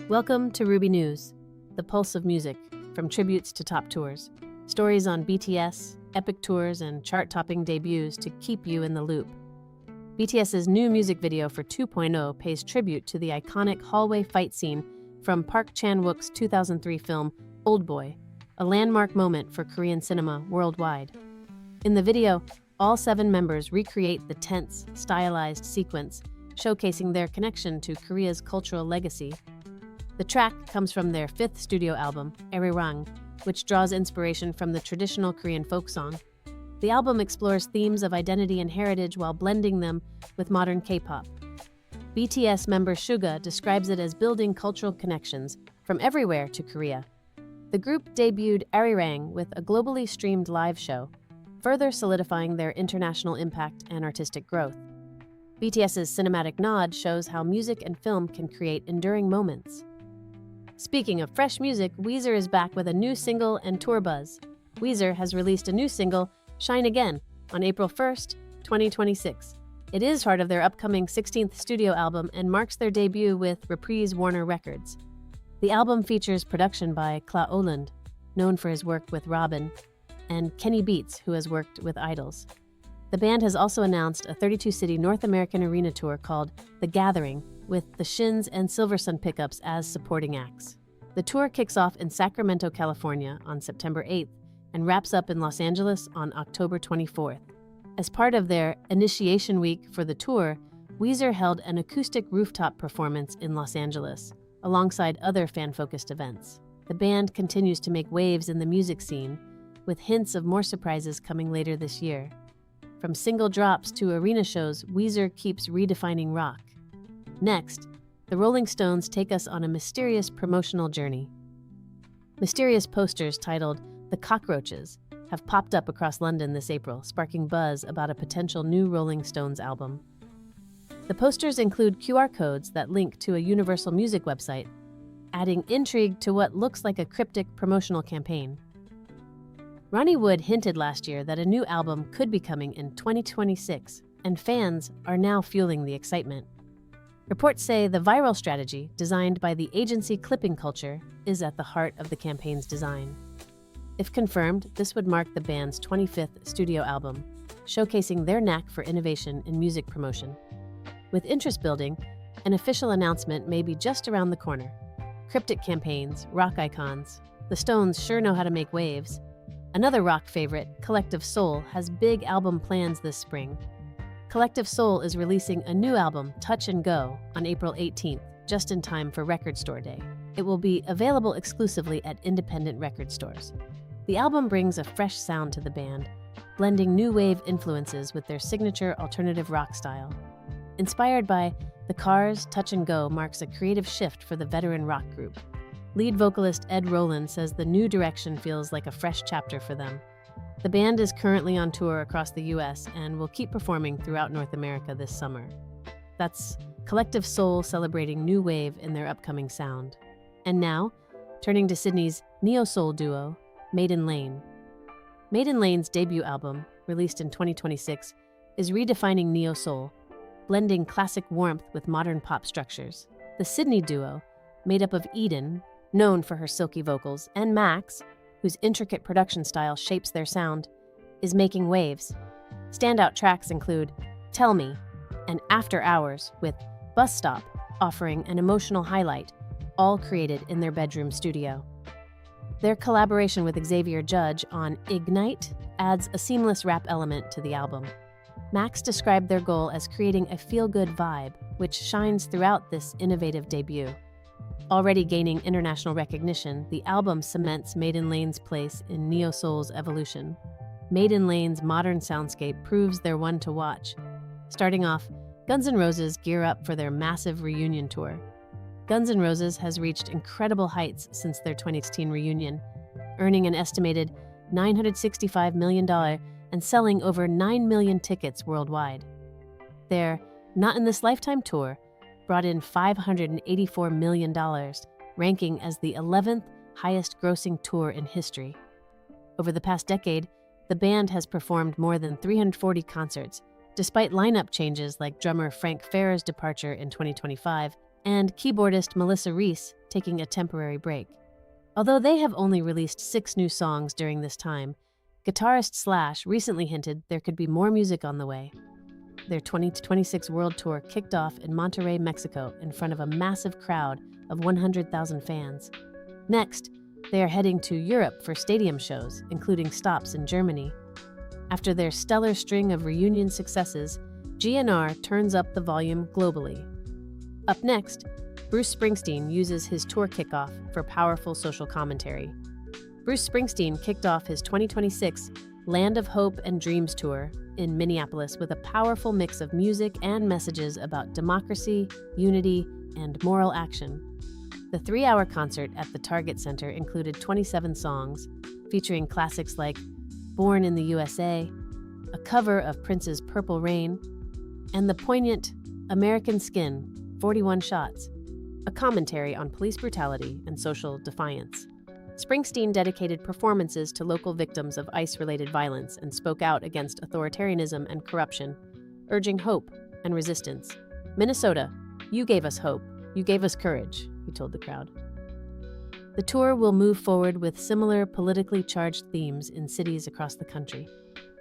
Welcome to Ruby News, the pulse of music, from tributes to top tours. Stories on BTS, epic tours, and chart-topping debuts to keep you in the loop. BTS's new music video for 2.0 pays tribute to the iconic hallway fight scene from Park Chan-wook's 2003 film Oldboy, a landmark moment for Korean cinema worldwide. In the video, all 7 members recreate the tense, stylized sequence, showcasing their connection to Korea's cultural legacy. The track comes from their 5th studio album, Arirang, which draws inspiration from the traditional Korean folk song. The album explores themes of identity and heritage while blending them with modern K-pop. BTS member Suga describes it as building cultural connections from everywhere to Korea. The group debuted Arirang with a globally streamed live show, further solidifying their international impact and artistic growth. BTS's cinematic nod shows how music and film can create enduring moments. Speaking of fresh music, Weezer is back with a new single and tour buzz. Weezer has released a new single, Shine Again, on April 1st, 2026. It is part of their upcoming 16th studio album and marks their debut with Reprise Warner Records. The album features production by Kla Oland, known for his work with Robin, and Kenny Beats, who has worked with Idols. The band has also announced a 32-city North American arena tour called The Gathering, with the Shins and Silversun Pickups as supporting acts. The tour kicks off in Sacramento, California on September 8th and wraps up in Los Angeles on October 24th. As part of their initiation week for the tour, Weezer held an acoustic rooftop performance in Los Angeles, alongside other fan-focused events. The band continues to make waves in the music scene, with hints of more surprises coming later this year. From single drops to arena shows, Weezer keeps redefining rock. Next, the Rolling Stones take us on a mysterious promotional journey. Mysterious posters titled The Cockroaches have popped up across London this April, sparking buzz about a potential new Rolling Stones album. The posters include QR codes that link to a Universal Music website, adding intrigue to what looks like a cryptic promotional campaign. Ronnie Wood hinted last year that a new album could be coming in 2026, and fans are now fueling the excitement. Reports say the viral strategy, designed by the agency Clipping Culture, is at the heart of the campaign's design. If confirmed, this would mark the band's 25th studio album, showcasing their knack for innovation in music promotion. With interest building, an official announcement may be just around the corner. Cryptic campaigns, rock icons, the Stones sure know how to make waves. Another rock favorite, Collective Soul, has big album plans this spring. Collective Soul is releasing a new album, Touch and Go, on April 18th, just in time for Record Store Day. It will be available exclusively at independent record stores. The album brings a fresh sound to the band, blending new wave influences with their signature alternative rock style. Inspired by The Cars, Touch and Go marks a creative shift for the veteran rock group. Lead vocalist Ed Roland says the new direction feels like a fresh chapter for them. The band is currently on tour across the U.S. and will keep performing throughout North America this summer. That's Collective Soul celebrating new wave in their upcoming sound. And now, turning to Sydney's neo-soul duo, Maden Lane. Maden Lane's debut album, released in 2026, is redefining neo-soul, blending classic warmth with modern pop structures. The Sydney duo, made up of Eden, known for her silky vocals, and Max, whose intricate production style shapes their sound, is making waves. Standout tracks include Tell Me and After Hours, with Bus Stop offering an emotional highlight, all created in their bedroom studio. Their collaboration with Xavier Judge on Ignite adds a seamless rap element to the album. Max described their goal as creating a feel-good vibe, which shines throughout this innovative debut. Already gaining international recognition, the album cements Maden Lane's place in neo-soul's evolution. Maden Lane's modern soundscape proves they're one to watch. Starting off, Guns N' Roses gear up for their massive reunion tour. Guns N' Roses has reached incredible heights since their 2016 reunion, earning an estimated $965 million and selling over 9 million tickets worldwide. Their Not in This Lifetime tour brought in $584 million, ranking as the 11th highest-grossing tour in history. Over the past decade, the band has performed more than 340 concerts, despite lineup changes like drummer Frank Farrer's departure in 2025 and keyboardist Melissa Reese taking a temporary break. Although they have only released 6 new songs during this time, guitarist Slash recently hinted there could be more music on the way. Their 2026 world tour kicked off in Monterrey, Mexico, in front of a massive crowd of 100,000 fans. Next, they are heading to Europe for stadium shows, including stops in Germany. After their stellar string of reunion successes, GNR turns up the volume globally. Up next, Bruce Springsteen uses his tour kickoff for powerful social commentary. Bruce Springsteen kicked off his 2026 Land of Hope and Dreams tour in Minneapolis with a powerful mix of music and messages about democracy, unity, and moral action. The 3-hour concert at the Target Center included 27 songs, featuring classics like Born in the USA, a cover of Prince's Purple Rain, and the poignant American Skin, 41 Shots, a commentary on police brutality and social defiance. Springsteen dedicated performances to local victims of ICE-related violence and spoke out against authoritarianism and corruption, urging hope and resistance. "Minnesota, you gave us hope. You gave us courage," he told the crowd. The tour will move forward with similar politically charged themes in cities across the country.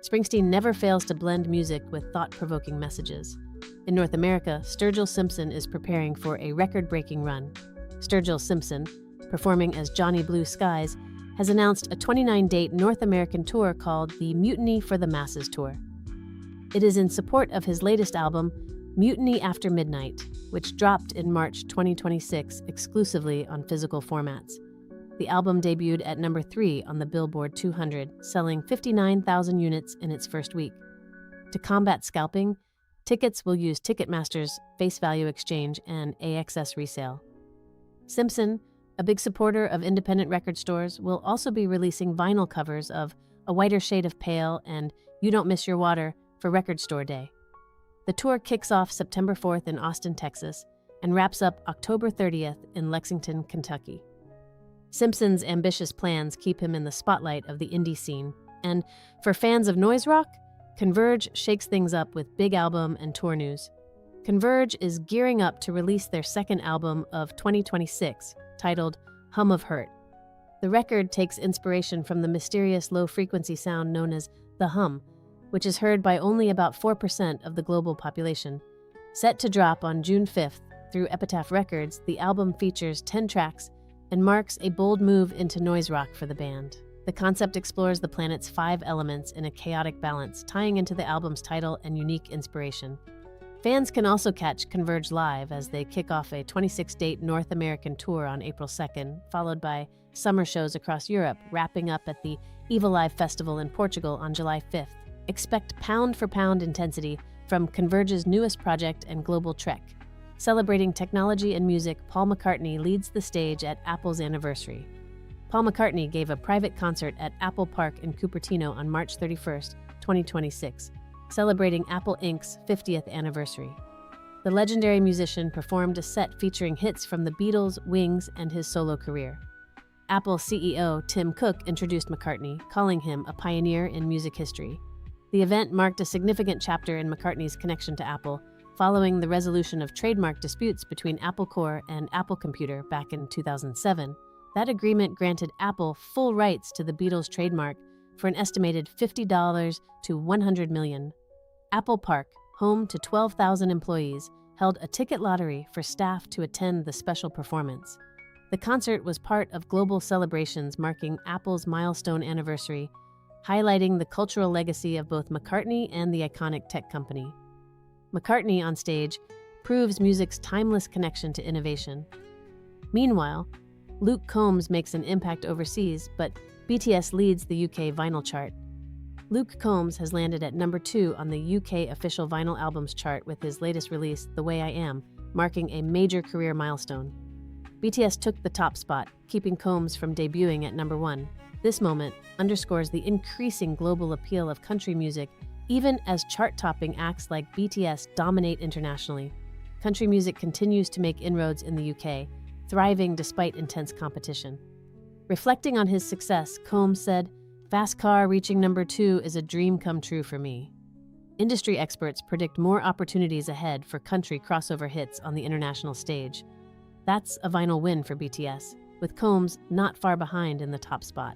Springsteen never fails to blend music with thought-provoking messages. In North America, Sturgill Simpson is preparing for a record-breaking run. Sturgill Simpson, performing as Johnny Blue Skies, has announced a 29-date North American tour called the Mutiny for the Masses Tour. It is in support of his latest album, Mutiny After Midnight, which dropped in March 2026 exclusively on physical formats. The album debuted at number 3 on the Billboard 200, selling 59,000 units in its first week. To combat scalping, tickets will use Ticketmaster's face value exchange and AXS resale. Simpson, a big supporter of independent record stores, will also be releasing vinyl covers of A Whiter Shade of Pale and You Don't Miss Your Water for Record Store Day. The tour kicks off September 4th in Austin, Texas, and wraps up October 30th in Lexington, Kentucky. Simpson's ambitious plans keep him in the spotlight of the indie scene, and for fans of noise rock, Converge shakes things up with big album and tour news. Converge is gearing up to release their second album of 2026, titled Hum of Hurt. The record takes inspiration from the mysterious low-frequency sound known as the hum, which is heard by only about 4% of the global population. Set to drop on June 5th through Epitaph Records, the album features 10 tracks and marks a bold move into noise rock for the band. The concept explores the planet's 5 elements in a chaotic balance, tying into the album's title and unique inspiration. Fans can also catch Converge live as they kick off a 26-date North American tour on April 2nd, followed by summer shows across Europe, wrapping up at the Eva Live Festival in Portugal on July 5th. Expect pound-for-pound intensity from Converge's newest project and global trek. Celebrating technology and music, Paul McCartney leads the stage at Apple's anniversary. Paul McCartney gave a private concert at Apple Park in Cupertino on March 31st, 2026, celebrating Apple Inc.'s 50th anniversary. The legendary musician performed a set featuring hits from the Beatles, Wings, and his solo career. Apple CEO Tim Cook introduced McCartney, calling him a pioneer in music history. The event marked a significant chapter in McCartney's connection to Apple, following the resolution of trademark disputes between Apple Corps and Apple Computer back in 2007. That agreement granted Apple full rights to the Beatles trademark for an estimated $50 to $100 million. Apple Park, home to 12,000 employees, held a ticket lottery for staff to attend the special performance. The concert was part of global celebrations marking Apple's milestone anniversary, highlighting the cultural legacy of both McCartney and the iconic tech company. McCartney on stage proves music's timeless connection to innovation. Meanwhile, Luke Combs makes an impact overseas, but BTS leads the UK vinyl chart. Luke Combs has landed at number 2 on the UK official vinyl albums chart with his latest release, The Way I Am, marking a major career milestone. BTS took the top spot, keeping Combs from debuting at number 1. This moment underscores the increasing global appeal of country music, even as chart-topping acts like BTS dominate internationally. Country music continues to make inroads in the UK, thriving despite intense competition. Reflecting on his success, Combs said, "Fast Car reaching number 2 is a dream come true for me." Industry experts predict more opportunities ahead for country crossover hits on the international stage, That's a vinyl win for BTS, with Combs not far behind in the top spot.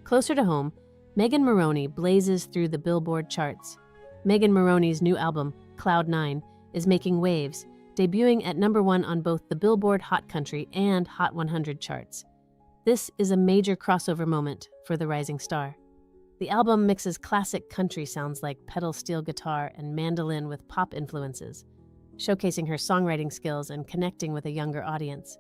Closer to home, Megan Moroney blazes through the Billboard charts. Megan Moroney's new album, Cloud 9, is making waves, debuting at #1 on both the Billboard Hot Country and Hot 100 charts. This is a major crossover moment for the rising star. The album mixes classic country sounds like pedal steel guitar and mandolin with pop influences, showcasing her songwriting skills and connecting with a younger audience.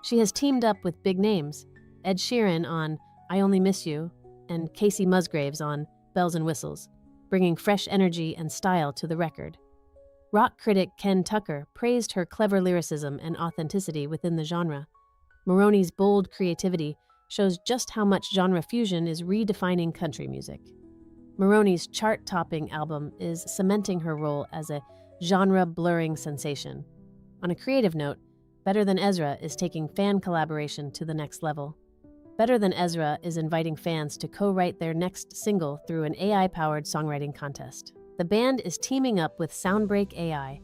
She has teamed up with big names, Ed Sheeran on I Only Miss You and Casey Musgraves on Bells and Whistles, bringing fresh energy and style to the record. Rock critic Ken Tucker praised her clever lyricism and authenticity within the genre. Moroney's bold creativity shows just how much genre fusion is redefining country music. Moroney's chart-topping album is cementing her role as a genre-blurring sensation. On a creative note, Better Than Ezra is taking fan collaboration to the next level. Better Than Ezra is inviting fans to co-write their next single through an AI-powered songwriting contest. The band is teaming up with Soundbreak AI,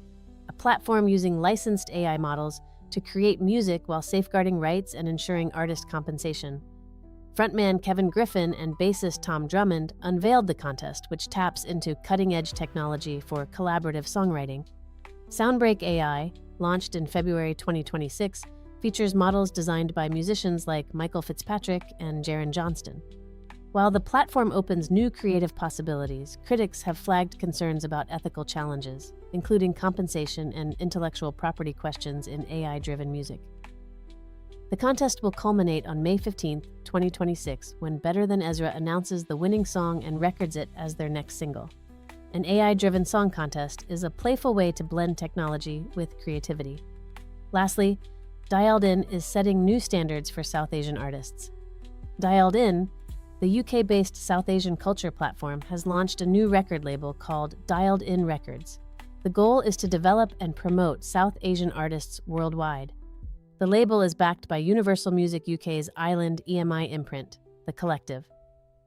a platform using licensed AI models to create music while safeguarding rights and ensuring artist compensation. Frontman Kevin Griffin and bassist Tom Drummond unveiled the contest, which taps into cutting-edge technology for collaborative songwriting. Soundbreak AI, launched in February 2026, features models designed by musicians like Michael Fitzpatrick and Jaron Johnston. While the platform opens new creative possibilities, critics have flagged concerns about ethical challenges, including compensation and intellectual property questions in AI-driven music. The contest will culminate on May 15, 2026, when Better Than Ezra announces the winning song and records it as their next single. An AI-driven song contest is a playful way to blend technology with creativity. Lastly, Dialed In is setting new standards for South Asian artists. Dialed In, the UK-based South Asian culture platform, has launched a new record label called Dialed In Records. The goal is to develop and promote South Asian artists worldwide. The label is backed by Universal Music UK's Island EMI imprint, The Collective,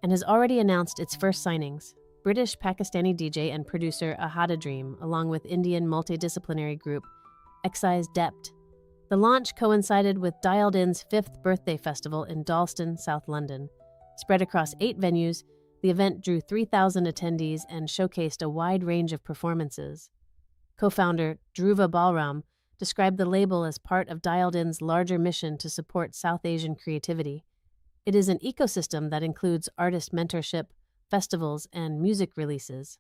and has already announced its first signings: British Pakistani DJ and producer Ahada Dream, along with Indian multidisciplinary group Excise Dept. The launch coincided with Dialed In's 5th birthday festival in Dalston, South London. Spread across 8 venues, the event drew 3,000 attendees and showcased a wide range of performances. Co-founder Dhruva Balram described the label as part of Dialed In's larger mission to support South Asian creativity. It is an ecosystem that includes artist mentorship, festivals, and music releases.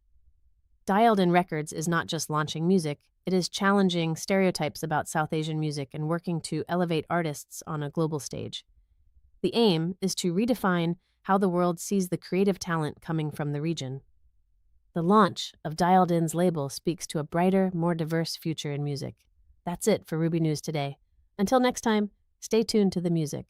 Dialed In Records is not just launching music, it is challenging stereotypes about South Asian music and working to elevate artists on a global stage. The aim is to redefine how the world sees the creative talent coming from the region. The launch of Dialed In's label speaks to a brighter, more diverse future in music. That's it for Ruby News today. Until next time, stay tuned to the music.